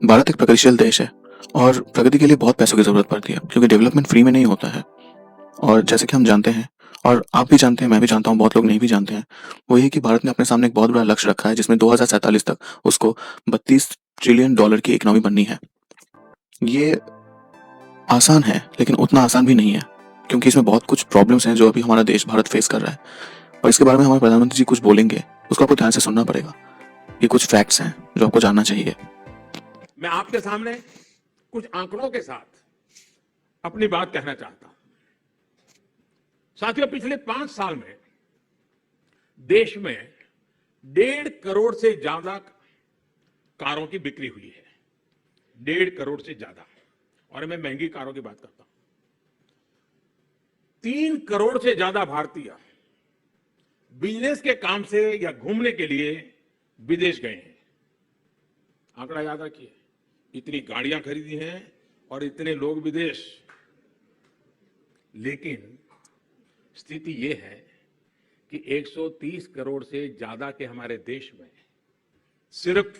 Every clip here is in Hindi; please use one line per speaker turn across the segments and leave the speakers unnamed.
भारत एक प्रगतिशील देश है और प्रगति के लिए बहुत पैसों की ज़रूरत पड़ती है क्योंकि डेवलपमेंट फ्री में नहीं होता है। और जैसे कि हम जानते हैं और आप भी जानते हैं, मैं भी जानता हूँ, बहुत लोग नहीं भी जानते हैं, वो ये कि भारत ने अपने सामने एक बहुत बड़ा लक्ष्य रखा है जिसमें 2047 तक उसको 32 ट्रिलियन डॉलर की इकोनॉमी बननी है। ये आसान है लेकिन उतना आसान भी नहीं है क्योंकि इसमें बहुत कुछ प्रॉब्लम्स हैं जो अभी हमारा देश भारत फेस कर रहा है और इसके बारे में हमारे प्रधानमंत्री जी कुछ बोलेंगे, उसको आपको ध्यान से सुनना पड़ेगा। ये कुछ फैक्ट्स हैं जो आपको जानना चाहिए।
मैं आपके सामने कुछ आंकड़ों के साथ अपनी बात कहना चाहता हूं। साथियों, पिछले 5 साल में देश में 1.5 करोड़ से ज्यादा कारों की बिक्री हुई है। 1.5 करोड़ से ज्यादा, और मैं महंगी कारों की बात करता हूं। 3 करोड़ से ज्यादा भारतीय बिजनेस के काम से या घूमने के लिए विदेश गए हैं। आंकड़ा याद रखिए, इतनी गाड़ियां खरीदी हैं और इतने लोग विदेश। लेकिन स्थिति यह है कि 130 करोड़ से ज्यादा के हमारे देश में सिर्फ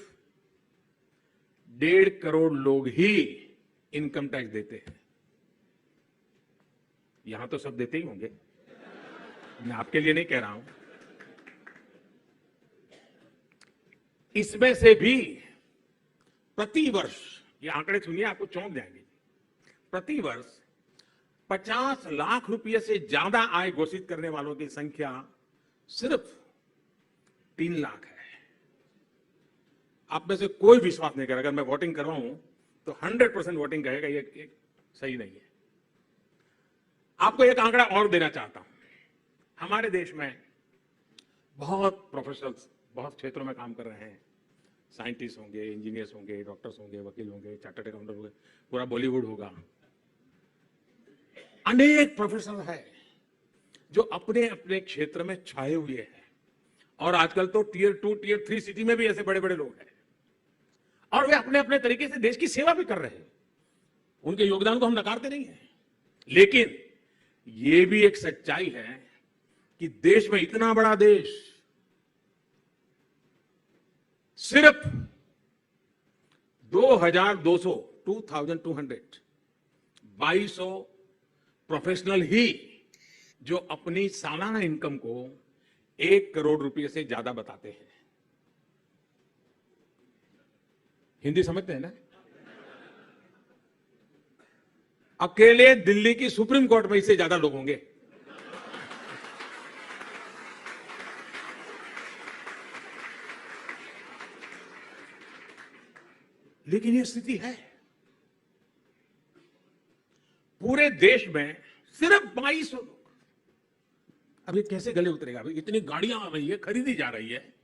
1.5 करोड़ लोग ही इनकम टैक्स देते हैं। यहां तो सब देते ही होंगे, मैं आपके लिए नहीं कह रहा हूं। इसमें से भी प्रति वर्ष, ये आंकड़े सुनिए, आपको चौंक जाएंगे, प्रति वर्ष 50 लाख रुपए से ज्यादा आय घोषित करने वालों की संख्या सिर्फ 3 लाख है। आप में से कोई विश्वास नहीं करेगा, अगर मैं वोटिंग करवाऊं तो 100% वोटिंग कहेगा ये सही नहीं है। आपको एक आंकड़ा और देना चाहता हूं। हमारे देश में बहुत प्रोफेशनल्स बहुत क्षेत्रों में काम कर रहे हैं। साइंटिस्ट होंगे, इंजीनियर्स होंगे, डॉक्टर्स होंगे, वकील होंगे, चार्टर्ड अकाउंटेंट होंगे, पूरा बॉलीवुड होगा। अनेक प्रोफेशनल है जो अपने अपने क्षेत्र में छाए हुए हैं। और आजकल तो टियर 2, टियर 3 सिटी में भी ऐसे बड़े बड़े लोग हैं और वे अपने अपने तरीके से देश की सेवा भी कर रहे हैं। उनके योगदान को हम नकारते नहीं हैं, लेकिन ये भी एक सच्चाई है कि देश में, इतना बड़ा देश, सिर्फ 2200 प्रोफेशनल ही जो अपनी सालाना इनकम को 1 करोड़ रुपए से ज्यादा बताते हैं। हिंदी समझते हैं ना? अकेले दिल्ली की सुप्रीम कोर्ट में इससे ज्यादा लोग होंगे। लेकिन ये स्थिति है पूरे देश में, सिर्फ 2200 लोग। अब ये कैसे गले उतरेगा? अभी इतनी गाड़ियां आ रही है, खरीदी जा रही है,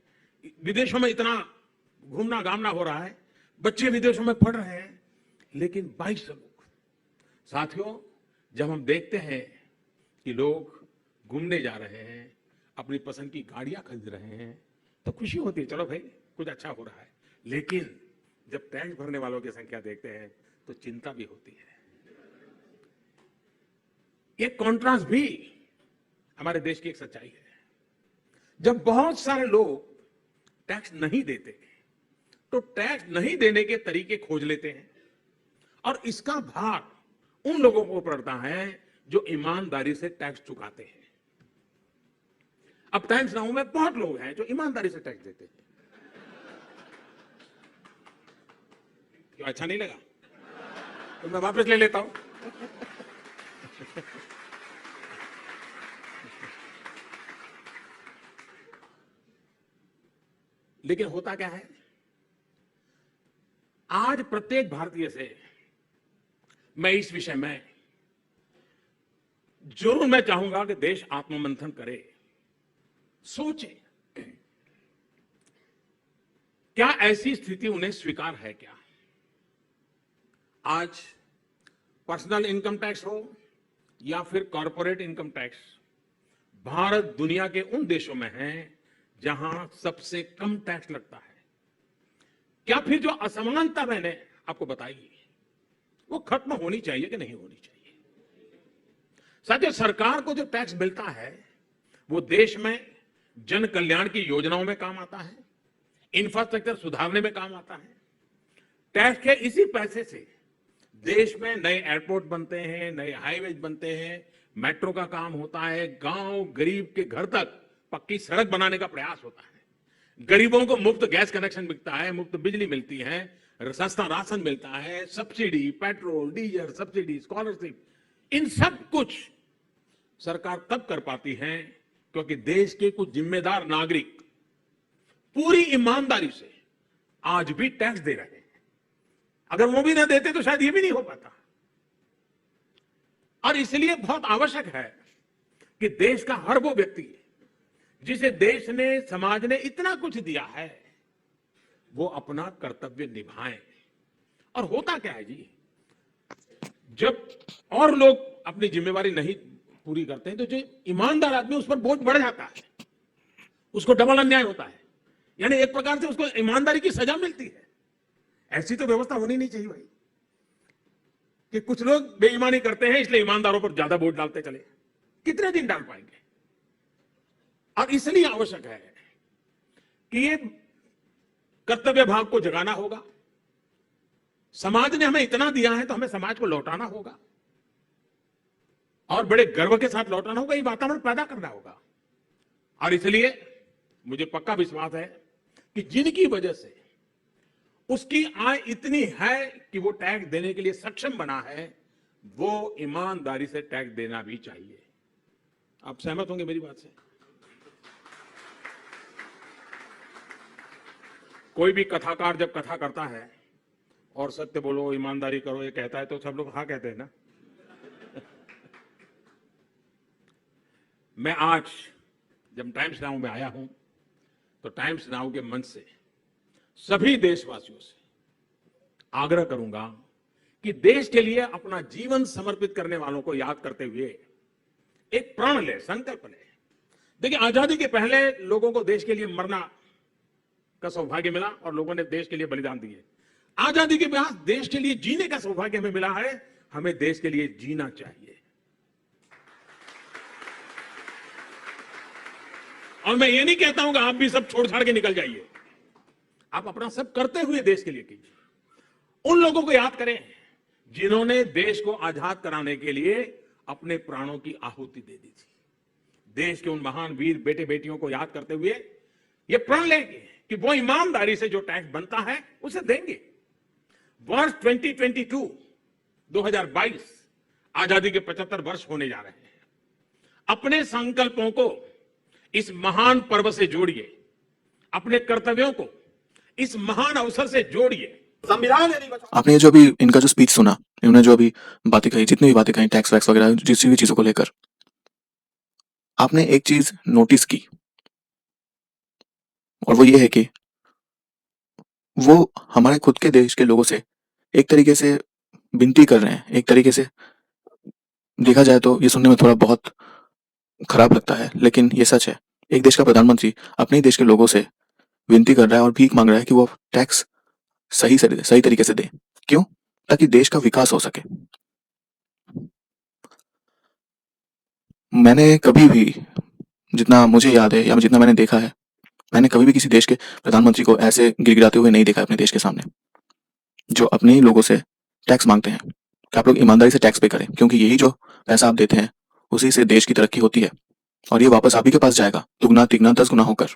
विदेशों में इतना घूमना घामना हो रहा है, बच्चे विदेशों में पढ़ रहे हैं, लेकिन 2200 लोग। साथियों, जब हम देखते हैं कि लोग घूमने जा रहे हैं, अपनी पसंद की गाड़ियां खरीद रहे हैं, तो खुशी होती है, चलो भाई कुछ अच्छा हो रहा है। लेकिन जब टैक्स भरने वालों की संख्या देखते हैं तो चिंता भी होती है। ये कॉन्ट्रास्ट भी हमारे देश की एक सच्चाई है। जब बहुत सारे लोग टैक्स नहीं देते तो टैक्स नहीं देने के तरीके खोज लेते हैं और इसका भार उन लोगों को पड़ता है जो ईमानदारी से टैक्स चुकाते हैं। अब टाइम्स नाउ में बहुत लोग हैं जो ईमानदारी से टैक्स देते हैं। क्यों, अच्छा नहीं लगा? तो मैं वापस ले लेता हूं। लेकिन होता क्या है, आज प्रत्येक भारतीय से मैं इस विषय में जरूर मैं चाहूंगा कि देश आत्ममंथन करे, सोचे, क्या ऐसी स्थिति उन्हें स्वीकार है क्या? आज पर्सनल इनकम टैक्स हो या फिर कॉर्पोरेट इनकम टैक्स, भारत दुनिया के उन देशों में है जहां सबसे कम टैक्स लगता है। क्या फिर जो असमानता मैंने आपको बताई वो खत्म होनी चाहिए कि नहीं होनी चाहिए? साथियों, सरकार को जो टैक्स मिलता है वो देश में जन कल्याण की योजनाओं में काम आता है, इंफ्रास्ट्रक्चर सुधारने में काम आता है, टैक्स के इसी पैसे से देश में नए एयरपोर्ट बनते हैं, नए हाईवे बनते हैं, मेट्रो का काम होता है, गांव गरीब के घर तक पक्की सड़क बनाने का प्रयास होता है, गरीबों को मुफ्त गैस कनेक्शन मिलता है, मुफ्त बिजली मिलती है, सस्ता राशन मिलता है, subsidy, petrol diesel subsidy, scholarship, इन सब कुछ सरकार तब कर पाती है क्योंकि देश के कुछ जिम्मेदार नागरिक पूरी ईमानदारी से आज भी टैक्स दे रहे हैं। अगर वो भी ना देते तो शायद ये भी नहीं हो पाता। और इसलिए बहुत आवश्यक है कि देश का हर वो व्यक्ति जिसे देश ने, समाज ने इतना कुछ दिया है, वो अपना कर्तव्य निभाएं। और होता क्या है जी, जब और लोग अपनी जिम्मेवारी नहीं पूरी करते हैं तो जो ईमानदार आदमी उस पर बोझ बढ़ जाता है, उसको डबल अन्याय होता है, यानी एक प्रकार से उसको ईमानदारी की सजा मिलती है। ऐसी तो व्यवस्था होनी नहीं चाहिए भाई कि कुछ लोग बेईमानी करते हैं इसलिए ईमानदारों पर ज्यादा बोझ डालते चले, कितने दिन डाल पाएंगे। और इसलिए आवश्यक है कि ये कर्तव्य भाव को जगाना होगा। समाज ने हमें इतना दिया है तो हमें समाज को लौटाना होगा और बड़े गर्व के साथ लौटाना होगा, ये वातावरण पैदा करना होगा। और इसलिए मुझे पक्का विश्वास है कि जिनकी वजह से उसकी आय इतनी है कि वो टैक्स देने के लिए सक्षम बना है, वो ईमानदारी से टैक्स देना भी चाहिए। आप सहमत होंगे मेरी बात से? कोई भी कथाकार जब कथा करता है और सत्य बोलो, ईमानदारी करो ये कहता है तो सब लोग हाँ कहते हैं ना। मैं आज जब टाइम्स नाउ में आया हूं तो टाइम्स नाउ के मंच से सभी देशवासियों से आग्रह करूंगा कि देश के लिए अपना जीवन समर्पित करने वालों को याद करते हुए एक प्रण ले, संकल्प ले। देखिए, आजादी के पहले लोगों को देश के लिए मरना का सौभाग्य मिला और लोगों ने देश के लिए बलिदान दिए। आजादी के बाद देश के लिए जीने का सौभाग्य हमें मिला है, हमें देश के लिए जीना चाहिए। और मैं ये नहीं कहता हूं कि आप भी सब छोड़ छाड़ के निकल जाइए, आप अपना सब करते हुए देश के लिए कीजिए। उन लोगों को याद करें जिन्होंने देश को आजाद कराने के लिए अपने प्राणों की आहुति दे दी थी। देश के उन महान वीर बेटे बेटियों को याद करते हुए ये प्रण लेंगे कि वो ईमानदारी से जो टैक्स बनता है उसे देंगे। वर्ष 2022 आजादी के 75 वर्ष होने जा रहे हैं। अपने संकल्पों को इस महान पर्व से जोड़िए, अपने कर्तव्यों को इस महान अवसर से जोड़िए।
संविधान
आपने जो अभी इनका जो स्पीच सुना, इन्होंने जो अभी बातें कही, जितनी भी बातें कही टैक्स वैक्स वगैरह जिस भी चीजों को लेकर, आपने एक चीज नोटिस की और वो ये है कि वो हमारे खुद के देश के लोगों से एक तरीके से विनती कर रहे हैं। एक तरीके से देखा जाए तो ये सुनने में थोड़ा बहुत खराब लगता है, लेकिन ये सच है। एक देश का प्रधानमंत्री अपने ही देश के लोगों से विनती कर रहा है और भीख मांग रहा है कि वो टैक्स सही तरीके से दे। क्यों? ताकि देश का विकास हो सके। मैंने कभी भी, जितना मुझे याद है या जितना मैंने देखा है, मैंने कभी भी किसी देश के प्रधानमंत्री को ऐसे गिड़गिड़ाते हुए नहीं देखा अपने देश के सामने, जो अपने ही लोगों से टैक्स मांगते हैं कि आप लोग ईमानदारी से टैक्स पे करें, क्योंकि यही जो पैसा आप देते हैं उसी से देश की तरक्की होती है और ये वापस आप ही के पास जाएगा, दुगना तिगना 10 गुना होकर।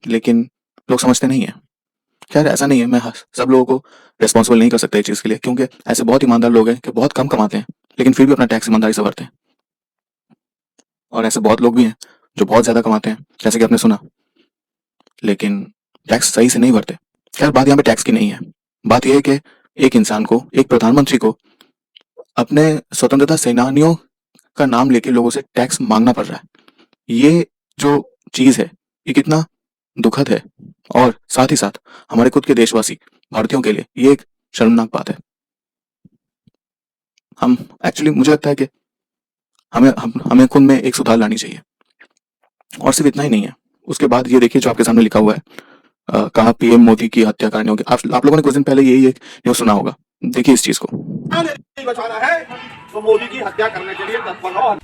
लेकिन लोग समझते नहीं है। खैर, ऐसा नहीं है, मैं सब लोगों को रिस्पॉन्सिबल नहीं कर सकता इस चीज के लिए, क्योंकि ऐसे बहुत ईमानदार लोग हैं कि बहुत कम कमाते हैं लेकिन फिर भी अपना टैक्स ईमानदारी से भरते हैं, और ऐसे बहुत लोग भी हैं जो बहुत ज्यादा कमाते हैं, जैसे कि आपने सुना, लेकिन टैक्स सही से नहीं भरते। खैर, बात यहाँ पे टैक्स की नहीं है। बात यह है कि एक इंसान को, एक प्रधानमंत्री को अपने स्वतंत्रता सेनानियों का नाम लेके लोगों से टैक्स मांगना पड़ रहा है। ये जो चीज है ये कितना दुखद है, और साथ ही साथ हमारे खुद के देशवासी भारतीयों के लिए ये एक शर्मनाक बात है। हम एक्चुअली, मुझे लगता है कि हमें खुद में एक सुधार लानी चाहिए। और सिर्फ इतना ही नहीं है, उसके बाद ये देखिए जो आपके सामने लिखा हुआ है, कहा पीएम मोदी की हत्या करने होगी। आप लोगों ने कुछ दिन पहले यही एक न्यूज सुना होगा। देखिए इस चीज को।
बचाना है तो मोदी की हत्या करने के लिए तत्पर हो।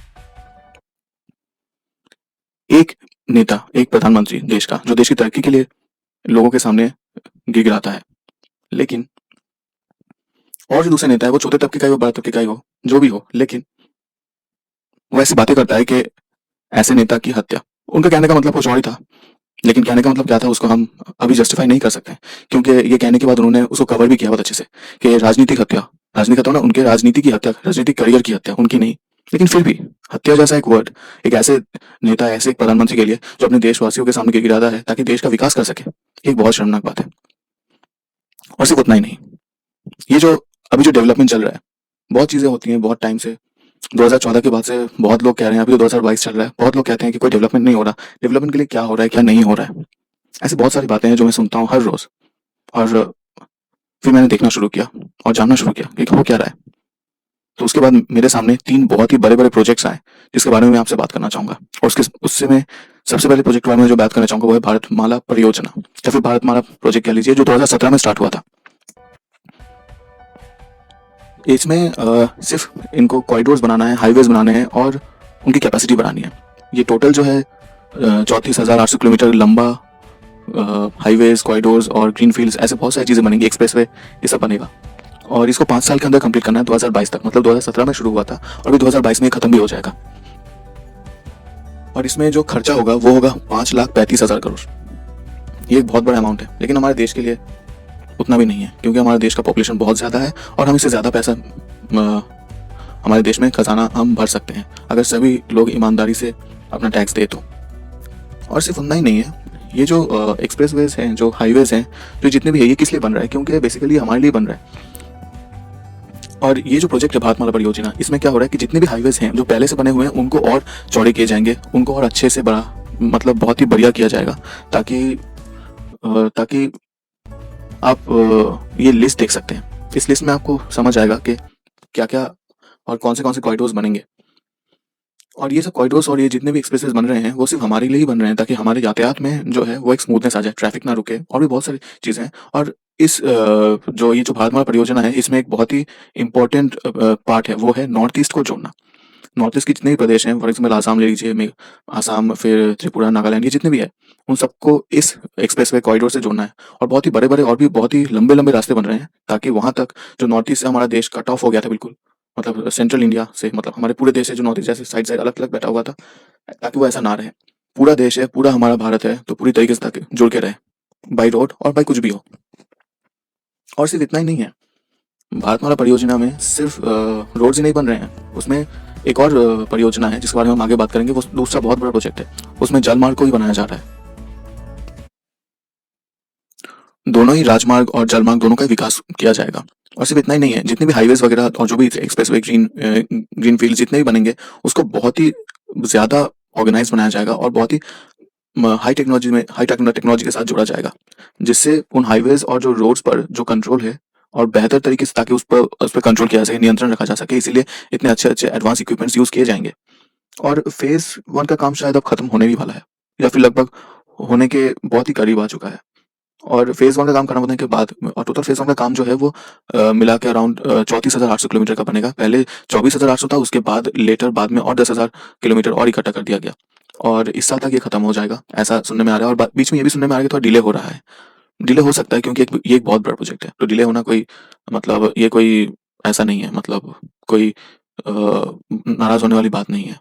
एक नेता, एक प्रधानमंत्री देश का, जो देश की तरक्की के लिए लोगों के सामने गिड़गिड़ाता है, लेकिन और जो दूसरे नेता है वो छोटे तबके का ही हो, बड़ा तबके का ही हो, जो भी हो, लेकिन वो ऐसी बातें करता है कि ऐसे नेता की हत्या, उनका कहने का मतलब कुछ और ही था, लेकिन कहने का मतलब क्या था उसको हम अभी जस्टिफाई नहीं कर सकते, क्योंकि ये कहने के बाद उन्होंने उसको कवर भी किया बहुत अच्छे से कि राजनीतिक हत्या ना, उनके राजनीति की हत्या, राजनीतिक करियर की हत्या, उनकी नहीं। लेकिन फिर भी हत्या जैसा एक वर्ड एक ऐसे नेता, ऐसे एक प्रधानमंत्री के लिए जो अपने देशवासियों के सामने गिराता है ताकि देश का विकास कर सके, ये एक बहुत शर्मनाक बात है। और सिर्फ उतना ही नहीं, ये जो अभी जो डेवलपमेंट चल रहा है, बहुत चीजें होती हैं बहुत टाइम से, 2014 के बाद से बहुत लोग कह रहे हैं, अभी तो 2022 चल रहा है, बहुत लोग कहते हैं कि कोई डेवलपमेंट नहीं हो रहा, डेवलपमेंट के लिए क्या हो रहा है क्या नहीं हो रहा है। ऐसी बहुत सारी बातें हैं जो मैं सुनता हूँ हर रोज, और फिर मैंने देखना शुरू किया और जानना शुरू किया कि हो क्या रहा है। तो उसके बाद मेरे सामने 3 बहुत ही बड़े-बड़े प्रोजेक्ट्स आए, जिसके बारे में मैं आपसे बात करना चाहूँगा। और उससे मैं सबसे पहले प्रोजेक्ट के बारे में जो बात करना चाहूँगा वो है भारतमाला परियोजना, या फिर भारतमाला प्रोजेक्ट कह लीजिए, जो 2017 में स्टार्ट हुआ था। इसमें सिर्फ इनको कॉरिडोर्स बनाना है, हाईवेज बनाने हैं और उनकी कैपेसिटी बढ़ानी है। ये टोटल जो है 34,800 किलोमीटर लंबा हाईवेज, कॉरिडोर्स और ग्रीन फील्ड्स, ऐसे बहुत सारी चीज़ें बनेंगी, एक्सप्रेसवे, ये सब बनेगा। और इसको 5 साल के अंदर कंप्लीट करना है, 2022 तक। मतलब 2017 में शुरू हुआ था और अभी 2022 में खत्म भी हो जाएगा। और इसमें जो खर्चा होगा वो होगा 5,35,000 करोड़। ये एक बहुत बड़ा अमाउंट है, लेकिन हमारे देश के लिए उतना भी नहीं है, क्योंकि हमारे देश का पॉपुलेशन बहुत ज़्यादा है और हम इससे ज़्यादा पैसा हमारे देश में खजाना हम भर सकते हैं अगर सभी लोग ईमानदारी से अपना टैक्स दे तो। और सिर्फ उतना ही नहीं है, ये जो एक्सप्रेसवेज हैं, जो हाईवेज हैं, जो जितने भी है, ये किस लिए बन रहा है? क्योंकि बेसिकली हमारे लिए बन रहा है। और ये जो प्रोजेक्ट है भारतमाला परियोजना, इसमें क्या हो रहा है कि जितने भी हाईवेज हैं जो पहले से बने हुए हैं उनको और चौड़े किए जाएंगे, उनको और अच्छे से बड़ा, मतलब बहुत ही बढ़िया किया जाएगा, ताकि आप ये लिस्ट देख सकते हैं। इस लिस्ट में आपको समझ आएगा कि क्या क्या और कौन से कॉरिडोर्स बनेंगे। और ये सब कॉरिडोर्स और ये जितने भी एक्सप्रेसेस बन रहे हैं वो सिर्फ हमारे लिए ही बन रहे हैं, ताकि हमारे यातायात में जो है वो एक स्मूथनेस आ जाए, ट्रैफिक ना रुके, और भी बहुत सारी चीज़ें हैं। और जो ये जो भारतमाला परियोजना है, इसमें एक बहुत ही इम्पोर्टेंट पार्ट है, वो है नॉर्थ ईस्ट को जोड़ना। नॉर्थ ईस्ट के जितने भी प्रदेश हैं, फॉर एग्जाम्पल आसाम ले लीजिए, आसाम, फिर त्रिपुरा, नागालैंड, ये जितने भी है, उन सबको इस एक्सप्रेसवे कॉरिडोर से जोड़ना है। और बहुत ही बड़े-बड़े और भी बहुत ही लंबे-लंबे रास्ते बन रहे हैं, ताकि वहाँ तक जो नॉर्थ ईस्ट से हमारा देश कट ऑफ हो गया था बिल्कुल, मतलब सेंट्रल इंडिया से, मतलब हमारे पूरे देश से जो नॉर्थ ईस्ट जैसे साइड-साइड अलग-अलग बैठा हुआ था, ताकि वो ऐसा ना रहे। पूरा देश है, पूरा हमारा भारत है, तो पूरी तरीके से ताकि जुड़ के रहे, बाय रोड और बाय कुछ भी हो। और सिर्फ इतना ही नहीं है, भारतमाला परियोजना में सिर्फ रोड्स ही नहीं बन रहे हैं, उसमें एक और परियोजना है जिसके बारे में हम आगे बात करेंगे, वो दूसरा बहुत बड़ा प्रोजेक्ट है, उसमें जलमार्ग को भी बनाया जा रहा है। दोनों ही राजमार्ग और जलमार्ग दोनों का विकास किया जाएगा। और सिर्फ इतना ही नहीं है, जितने भी हाईवेज वगैरह और जो भी एक्सप्रेसवे, ग्रीन फील्ड जितने भी बनेंगे, उसको बहुत ही ज़्यादा ऑर्गेनाइज बनाया जाएगा और बहुत ही हाई टेक्नोलॉजी के साथ जोड़ा जाएगा, जिससे उन हाईवेज और जो रोड्स पर जो कंट्रोल है और बेहतर तरीके से, ताकि उस पर कंट्रोल किया जा सके, नियंत्रण रखा जा सके, इसीलिए इतने अच्छे एडवांस इक्विपमेंट्स यूज़ किए जाएंगे। और फेज़ 1 का काम शायद अब खत्म होने भी वाला है, या फिर लगभग होने के बहुत ही करीब आ चुका है। और फेज़ 1 का काम खत्म होने के बाद, और टोटल फेज़ 1 का काम जो है वो मिला के अराउंड 34,800 किलोमीटर का बनेगा। पहले 24,800 था, उसके बाद बाद में और 10,000 किलोमीटर और इकट्ठा कर दिया गया, और इस साल तक ये खत्म हो जाएगा, ऐसा सुनने में आ रहा है। और बीच में ये भी सुनने में आ रहा है कि थोड़ा डिले हो रहा है। डिले हो सकता है, क्योंकि ये एक बहुत बड़ा प्रोजेक्ट है, तो डिले होना कोई, मतलब ये कोई ऐसा नहीं है, मतलब कोई नाराज़ होने वाली बात नहीं है।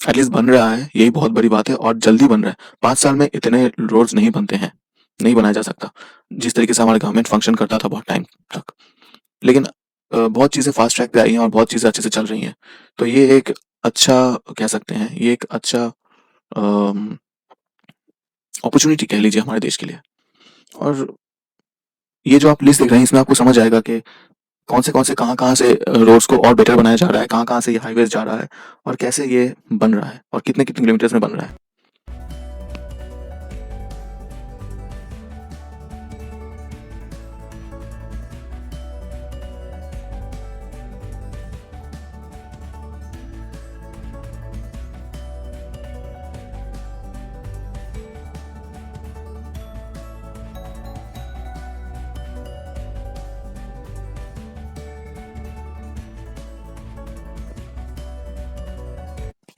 एटलीस्ट बन रहा है, यही बहुत बड़ी बात है, और जल्दी बन रहा है। 5 साल में इतने रोड्स नहीं बनते हैं, नहीं बनाया जा सकता, जिस तरीके से हमारा गवर्नमेंट फंक्शन करता था बहुत टाइम तक। लेकिन बहुत चीज़ें फास्ट ट्रैक पे आई हैं और बहुत चीज़ें अच्छे से चल रही हैं। तो ये एक अच्छा, कह सकते हैं, ये एक अच्छा अपॉर्चुनिटी कह लीजिए हमारे देश के लिए। और ये जो आप लिस्ट देख रहे हैं, इसमें आपको समझ आएगा कि कौन से कहाँ से रोड्स को और बेटर बनाया जा रहा है, कहाँ से ये हाईवेज जा रहा है, और कैसे ये बन रहा है, और कितने किलोमीटर्स में बन रहा है।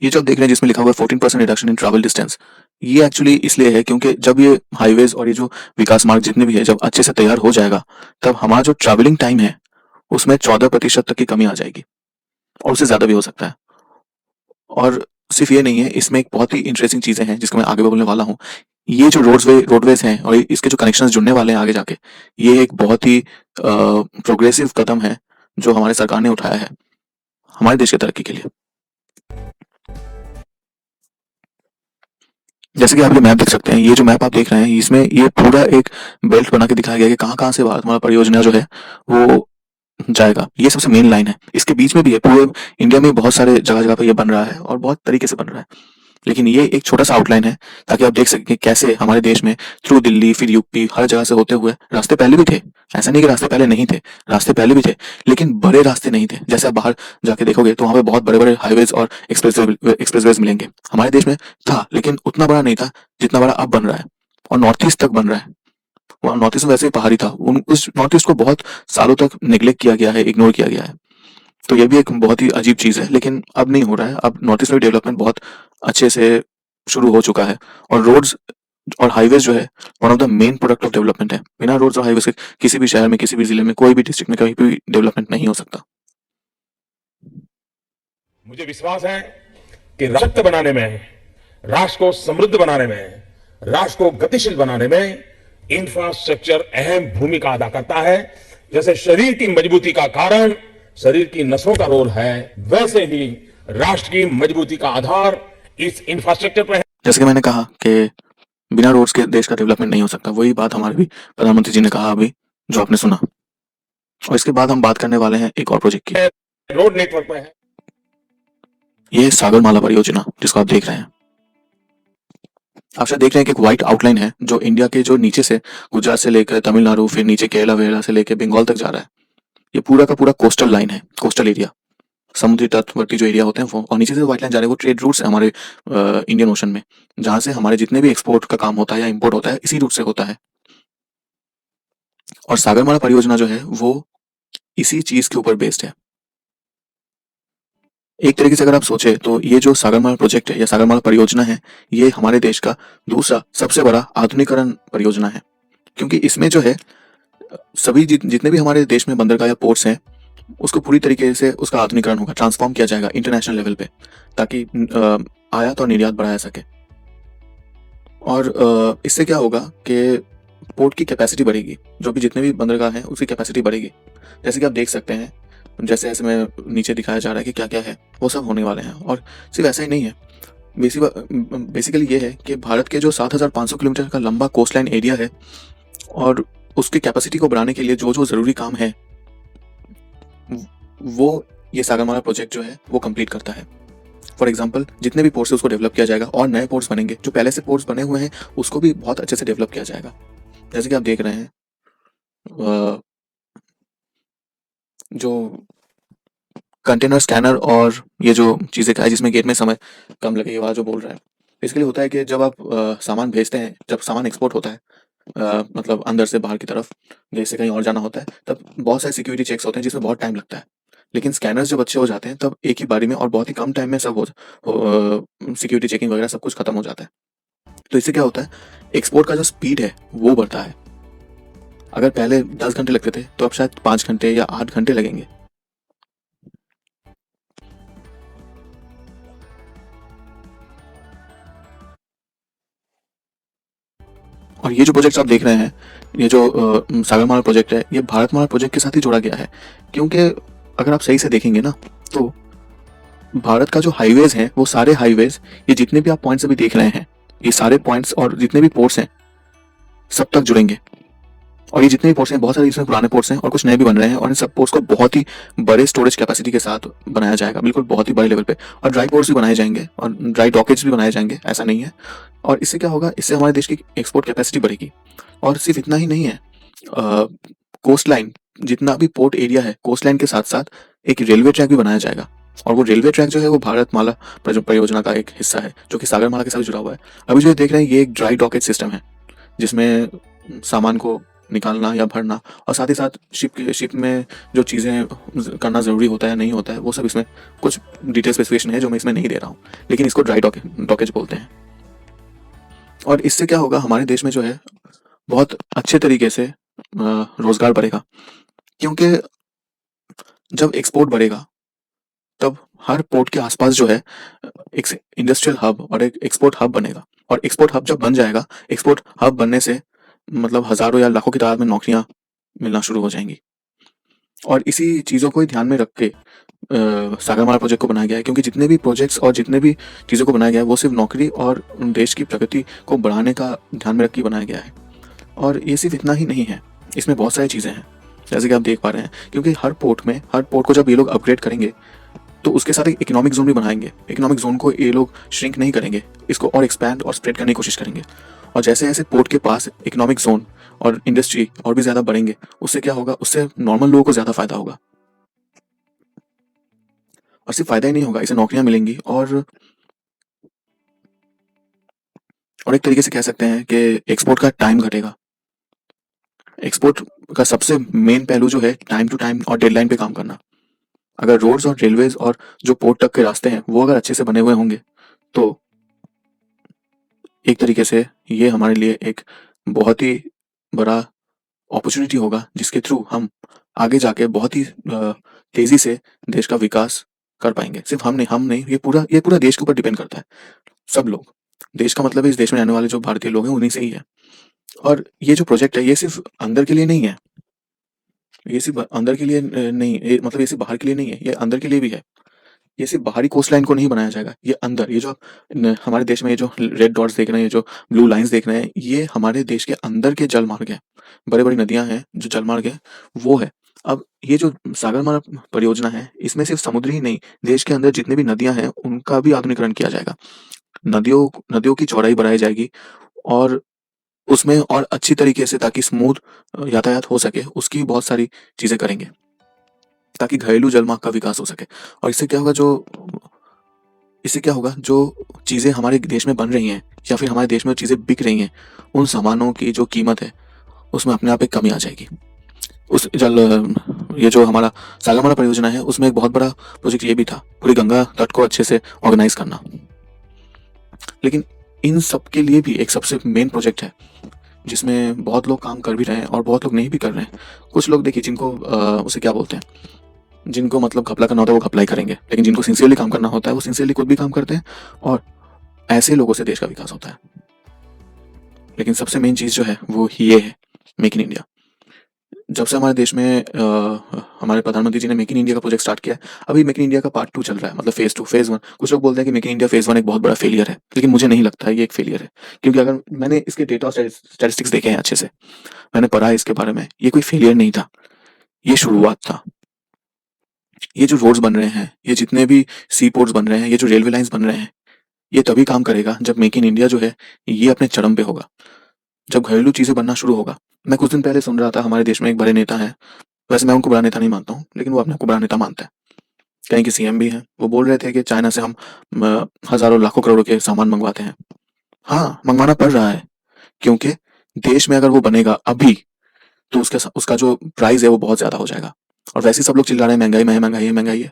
ये जो आप देख रहे हैं जिसमें लिखा हुआ है 14% रिडक्शन इन ट्रैवल डिस्टेंस, ये एक्चुअली इसलिए है क्योंकि जब ये हाईवेज और ये जो विकास मार्ग जितने भी है जब अच्छे से तैयार हो जाएगा, तब हमारा जो ट्रैवलिंग टाइम है उसमें 14% तक की कमी आ जाएगी, और उससे ज़्यादा भी हो सकता है। और सिर्फ ये नहीं है, इसमें एक बहुत ही इंटरेस्टिंग चीज़ें हैं जिसको मैं आगे बोलने वाला हूँ। ये जो रोडवेज हैं और इसके जो कनेक्शंस जुड़ने वाले हैं आगे जाके, ये एक बहुत ही प्रोग्रेसिव कदम है जो हमारे सरकार ने उठाया है हमारे देश की तरक्की के लिए। जैसे कि आप ये मैप देख सकते हैं, ये जो मैप आप देख रहे हैं इसमें ये पूरा एक बेल्ट बना के दिखाया गया है कि कहाँ कहाँ से भारतमाला परियोजना जो है वो जाएगा। ये सबसे मेन लाइन है, इसके बीच में भी है, पूरे इंडिया में बहुत सारे जगह जगह पे ये बन रहा है और बहुत तरीके से बन रहा है, लेकिन ये एक छोटा सा आउटलाइन है ताकि आप देख सकें कि कैसे हमारे देश में थ्रू दिल्ली फिर यूपी हर जगह से होते हुए रास्ते पहले भी थे। ऐसा नहीं कि रास्ते पहले नहीं थे, रास्ते पहले भी थे, लेकिन बड़े रास्ते नहीं थे। जैसे आप बाहर जाके देखोगे तो वहाँ पे बहुत बड़े बड़े हाईवेज और एक्सप्रेसवेज मिलेंगे। हमारे देश में था लेकिन उतना बड़ा नहीं था जितना बड़ा अब बन रहा है, और नॉर्थ ईस्ट तक बन रहा है। वहाँ नॉर्थ ईस्ट में वैसे ही पहाड़ी था, उस नॉर्थ ईस्ट को बहुत सालों तक निगलेक्ट किया गया है, इग्नोर किया गया है। तो ये भी एक बहुत ही अजीब चीज़ है, लेकिन अब नहीं हो रहा है। अब नॉर्थ ईस्ट में डेवलपमेंट बहुत अच्छे से शुरू हो चुका है, और रोड्स और हाईवेज जो है one of the main product of development है। बिना रोड्स और हाईवेज के किसी भी शहर में, किसी भी जिले में, कोई भी डिस्ट्रिक्ट में कहीं भी डेवलपमेंट नहीं हो सकता।
मुझे विश्वास है कि राष्ट्र बनाने में, राष्ट्र को समृद्ध बनाने में, राष्ट्र को गतिशील बनाने में इंफ्रास्ट्रक्चर अहम भूमिका अदा करता है। जैसे शरीर की मजबूती का कारण शरीर की नसों का रोल है, वैसे ही राष्ट्र की मजबूती का आधार इस इंफ्रास्ट्रक्चर पर है।
जैसे कि मैंने कहा कि बिना रोड्स के देश का डेवलपमेंट नहीं हो सकता। वही बात हमारे भी प्रधानमंत्री जी ने कहा अभी, जो आपने सुना। और इसके बाद हम बात करने वाले हैं एक और प्रोजेक्ट की।
रोड नेटवर्क पर है।
ये सागरमाला परियोजना जिसको आप देख रहे हैं, आप शायद देख रहे हैं कि एक व्हाइट आउटलाइन है जो इंडिया के जो नीचे से गुजरात से लेकर तमिलनाडु, फिर नीचे केरला वेरला से लेकर बंगाल तक जा रहा है। ये पूरा का पूरा कोस्टल लाइन है, कोस्टल एरिया, समुद्री तटवर्ती जो एरिया होते हैं वो, और नीचे से व्हाइट लाइन जा रहे हैं वो ट्रेड रूट्स है हमारे इंडियन ओशन में, जहां से हमारे जितने भी एक्सपोर्ट का काम होता है या इम्पोर्ट होता है इसी रूट से होता है। और सागरमाला परियोजना जो है वो इसी चीज के ऊपर बेस्ड है। एक तरीके से अगर आप सोचे तो ये जो सागरमाला प्रोजेक्ट है या सागरमाला परियोजना है, ये हमारे देश का दूसरा सबसे बड़ा आधुनिकीकरण परियोजना है, क्योंकि इसमें जो है सभी जितने भी हमारे देश में बंदरगाह या पोर्ट्स हैं उसको पूरी तरीके से उसका आधुनिकीकरण होगा, ट्रांसफॉर्म किया जाएगा इंटरनेशनल लेवल पे, ताकि आयात और निर्यात बढ़ाया सके। और इससे क्या होगा कि पोर्ट की कैपेसिटी बढ़ेगी, जो भी जितने भी बंदरगाह हैं उसकी कैपेसिटी बढ़ेगी। जैसे कि आप देख सकते हैं, जैसे ऐसे में नीचे दिखाया जा रहा है कि क्या क्या है वो सब होने वाले हैं। और सिर्फ ऐसा ही नहीं है, बेसिकली ये है कि भारत के जो 7,500 किलोमीटर का लंबा कोस्ट लाइन एरिया है और उसकी कैपेसिटी को बढ़ाने के लिए जो जो ज़रूरी काम है वो ये सागरमाला प्रोजेक्ट जो है वो कंप्लीट करता है। फॉर एग्जाम्पल, जितने भी पोर्ट्स है उसको डेवलप किया जाएगा और नए पोर्ट्स बनेंगे, जो पहले से पोर्ट्स बने हुए हैं उसको भी बहुत अच्छे से डेवलप किया जाएगा। जैसे कि आप देख रहे हैं जो कंटेनर स्कैनर और ये जो चीज़ें क्या है जिसमें गेट में समय कम लगे, ये वाला जो बोल रहा है, इसके लिए होता है कि जब आप सामान भेजते हैं, जब सामान एक्सपोर्ट होता है मतलब अंदर से बाहर की तरफ, देश से कहीं और जाना होता है, तब बहुत सारे सिक्योरिटी चेक्स होते हैं जिसमें बहुत टाइम लगता है। लेकिन स्कैनर्स जब अच्छे हो जाते हैं तब एक ही बारी में और बहुत ही कम टाइम में सब सिक्योरिटी चेकिंग वगैरह सब कुछ खत्म हो जाता है। तो इससे क्या होता है, एक्सपोर्ट का जो स्पीड है वो बढ़ता है। अगर पहले 10 घंटे लगते थे तो अब शायद 5 घंटे या 8 घंटे लगेंगे। और ये जो प्रोजेक्ट आप देख रहे हैं, ये जो सागरमाला प्रोजेक्ट है, ये भारतमाला प्रोजेक्ट के साथ ही जोड़ा गया है, क्योंकि अगर आप सही से देखेंगे ना तो भारत का जो हाईवेज है वो सारे हाईवेज, ये जितने भी आप पॉइंट्स अभी देख रहे हैं, ये सारे पॉइंट्स और जितने भी पोर्ट्स हैं सब तक जुड़ेंगे। और ये जितने भी पोर्ट्स हैं, बहुत सारे इसमें पुराने पोर्ट्स हैं और कुछ नए भी बन रहे हैं, और इन सब पोर्ट्स को बहुत ही बड़े स्टोरेज कैपेसिटी के साथ बनाया जाएगा, बिल्कुल बहुत ही बड़े लेवल पे। और ड्राई पोर्ट्स भी बनाए जाएंगे और ड्राई डॉकेज भी बनाए जाएंगे, ऐसा नहीं है। और इससे क्या होगा, इससे हमारे देश की एक्सपोर्ट कैपेसिटी बढ़ेगी। और सिर्फ इतना ही नहीं है, कोस्ट लाइन, जितना भी पोर्ट एरिया है, कोस्ट लाइन के साथ साथ एक रेलवे ट्रैक भी बनाया जाएगा। और वो रेलवे ट्रैक जो है वो भारतमाला परियोजना का एक हिस्सा है, जो कि सागरमाला के साथ जुड़ा हुआ है। अभी जो देख रहे हैं ये एक ड्राई डॉकेज सिस्टम है, जिसमें सामान को निकालना या भरना, और साथ ही साथ शिप में जो चीज़ें करना ज़रूरी होता है नहीं होता है वो सब, इसमें कुछ डिटेल स्पेसिफिकेशन है जो मैं इसमें नहीं दे रहा हूँ, लेकिन इसको ड्राई डॉकेज बोलते हैं। और इससे क्या होगा, हमारे देश में जो है बहुत अच्छे तरीके से रोजगार बढ़ेगा, क्योंकि जब एक्सपोर्ट बढ़ेगा तब हर पोर्ट के आसपास जो है एक इंडस्ट्रियल हब और एक एक्सपोर्ट हब बनेगा। और एक्सपोर्ट हब जब बन जाएगा, एक्सपोर्ट हब बनने से मतलब हजारों या लाखों की तादाद में नौकरियां मिलना शुरू हो जाएंगी। और इसी चीज़ों को ही ध्यान में रख के सागरमाला प्रोजेक्ट को बनाया गया है, क्योंकि जितने भी प्रोजेक्ट्स और जितने भी चीज़ों को बनाया गया है वो सिर्फ नौकरी और देश की प्रगति को बढ़ाने का ध्यान में रख के बनाया गया है। और ये सिर्फ इतना ही नहीं है, इसमें बहुत सारी चीज़ें हैं जैसे कि आप देख पा रहे हैं, क्योंकि हर पोर्ट को जब ये लोग अपग्रेड करेंगे तो उसके साथ एक इकोनॉमिक जोन भी बनाएंगे। इकोनॉमिक जोन को ये लोग श्रिंक नहीं करेंगे, इसको और एक्सपैंड और स्प्रेड करने की कोशिश करेंगे। और जैसे जैसे पोर्ट के पास इकोनॉमिक जोन और इंडस्ट्री और भी ज़्यादा बढ़ेंगे, उससे क्या होगा, उससे नॉर्मल लोगों को ज़्यादा फायदा होगा। और सिर्फ फायदा ही नहीं होगा, इससे नौकरियां मिलेंगी और एक तरीके से कह सकते हैं कि एक्सपोर्ट का टाइम घटेगा। एक्सपोर्ट का सबसे मेन पहलू जो है टाइम टू टाइम और डेडलाइन पे काम करना। अगर रोड्स और रेलवेज और जो पोर्ट तक के रास्ते हैं वो अगर अच्छे से बने हुए होंगे तो एक तरीके से ये हमारे लिए एक बहुत ही बड़ा अपॉर्चुनिटी होगा, जिसके थ्रू हम आगे जाके बहुत ही तेजी से देश का विकास कर पाएंगे। सिर्फ हम नहीं, ये पूरा देश के ऊपर डिपेंड करता है। सब लोग, देश का मतलब है इस देश में रहने वाले जो भारतीय लोग हैं उन्हीं से ही है। और ये जो प्रोजेक्ट है ये सिर्फ अंदर के लिए नहीं है, ये सिर्फ अंदर के लिए नहीं, ये मतलब ये सिर्फ बाहर के लिए नहीं है, ये अंदर के लिए भी है। ये सिर्फ बाहरी कोस्ट लाइन को नहीं बनाया जाएगा, ये अंदर, ये जो आप हमारे देश में ये जो रेड डॉट्स देख रहे हैं, ये जो ब्लू लाइंस देख रहे हैं, ये हमारे देश के अंदर के जल मार्ग है। बड़े बड़ी नदियां हैं जो जल मार्ग है वो है। अब ये जो सागरमाला परियोजना है, इसमें सिर्फ समुद्र ही नहीं, देश के अंदर जितने भी नदियां हैं उनका भी आधुनिकीकरण किया जाएगा। नदियों की चौड़ाई बढ़ाई जाएगी और उसमें और अच्छी तरीके से, ताकि स्मूथ यातायात हो सके, उसकी बहुत सारी चीजें करेंगे ताकि घरेलू जलमार्ग का विकास हो सके। और इससे क्या होगा, जो चीज़ें हमारे देश में बन रही हैं या फिर हमारे देश में चीज़ें बिक रही हैं, उन सामानों की जो कीमत है उसमें अपने आप एक कमी आ जाएगी। ये जो हमारा सागरमाला परियोजना है उसमें एक बहुत बड़ा प्रोजेक्ट ये भी था, पूरी गंगा तट को अच्छे से ऑर्गेनाइज करना। लेकिन इन सब के लिए भी एक सबसे मेन प्रोजेक्ट है जिसमें बहुत लोग काम कर भी रहे हैं और बहुत लोग नहीं भी कर रहे हैं। कुछ लोग देखिए, जिनको उसे क्या बोलते हैं, जिनको मतलब घपला करना होता है वो घपला ही करेंगे, लेकिन जिनको सिंसियरली काम करना होता है वो सिंसियरली खुद भी काम करते हैं, और ऐसे लोगों से देश का विकास होता है। लेकिन सबसे मेन चीज़ जो है वो ये है, मेक इन इंडिया। जब से हमारे देश में हमारे प्रधानमंत्री जी ने मेक इन इंडिया का प्रोजेक्ट स्टार्ट किया है, अभी मेक इन इंडिया का पार्ट 2 चल रहा है, मतलब फेज 2, फेज 1। कुछ लोग बोलते हैं कि मेक इन इंडिया फेज 1 एक बहुत बड़ा फेलियर है, लेकिन मुझे नहीं लगता है ये एक फेलियर है, क्योंकि अगर मैंने इसके डेटा और स्टैटिस्टिक्स देखे हैं अच्छे से, मैंने पढ़ा है इसके बारे में, ये कोई फेलियर नहीं था, ये शुरुआत था। ये जो रोड्स बन रहे हैं, ये जितने भी सी पोर्ट्स बन रहे हैं, ये जो रेलवे लाइंस बन रहे हैं, ये तभी काम करेगा जब मेक इन इंडिया जो है ये अपने चरम पे होगा, जब घरेलू चीजें बनना शुरू होगा। मैं कुछ दिन पहले सुन रहा था, हमारे देश में एक बड़े नेता है, वैसे मैं उनको बड़ा नेता नहीं मानता हूँ, लेकिन वो अपने को बड़ा नेता मानता है, कहीं के सीएम भी हैं। वो बोल रहे थे कि चाइना से हम हजारों लाखों करोड़ों के सामान मंगवाते हैं। हाँ, मंगवाना पड़ रहा है, क्योंकि देश में अगर वो बनेगा अभी तो उसका जो प्राइस है वो बहुत ज्यादा हो जाएगा। और वैसे ही सब लोग चिल्ला रहे हैं महंगाई में है, महंगाई है, महंगाई है,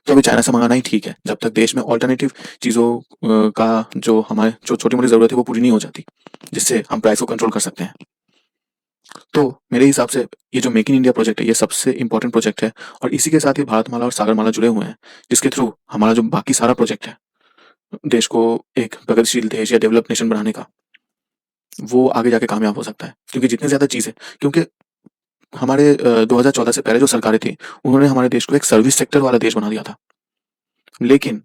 तो अभी चाइना से मंगाना ही ठीक है, जब तक देश में ऑल्टरनेटिव चीज़ों का जो हमारे जो छोटी मोटी ज़रूरत है वो पूरी नहीं हो जाती, जिससे हम प्राइस को कंट्रोल कर सकते हैं। तो मेरे हिसाब से ये जो मेक इन इंडिया प्रोजेक्ट है ये सबसे इंपॉर्टेंट प्रोजेक्ट है, और इसी के साथ ही भारतमाला और सागरमाला जुड़े हुए हैं, जिसके थ्रू हमारा जो बाकी सारा प्रोजेक्ट है देश को एक प्रगतिशील देश या डेवलप नेशन बनाने का, वो आगे जाके कामयाब हो सकता है। क्योंकि जितनी ज़्यादा चीज़ें, क्योंकि हमारे 2014 से पहले जो सरकारें थी उन्होंने हमारे देश को एक सर्विस सेक्टर वाला देश बना दिया था। लेकिन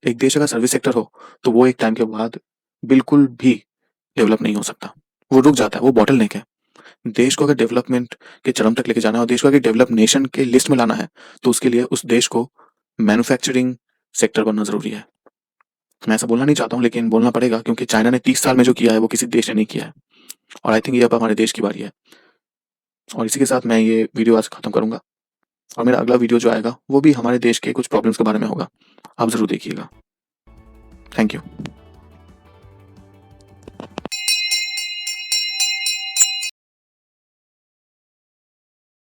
एक देश अगर सर्विस सेक्टर हो तो वो एक टाइम के बाद बिल्कुल भी डेवलप नहीं हो सकता, वो रुक जाता है, वो बॉटलनेक है। देश को अगर डेवलपमेंट के चरम तक लेके जाना है और देश को अगर डेवलप नेशन के लिस्ट में लाना है तो उसके लिए उस देश को मैन्युफैक्चरिंग सेक्टर बनना जरूरी है। मैं ऐसा बोलना नहीं चाहता हूँ, लेकिन बोलना पड़ेगा, क्योंकि चाइना ने 30 साल में जो किया है वो किसी देश ने नहीं किया है, और आई थिंक ये अब हमारे देश की बारी है। और इसी के साथ मैं ये वीडियो आज खत्म करूंगा, और मेरा अगला वीडियो जो आएगा वो भी हमारे देश के कुछ प्रॉब्लम्स के बारे में होगा, आप जरूर देखिएगा। Thank you.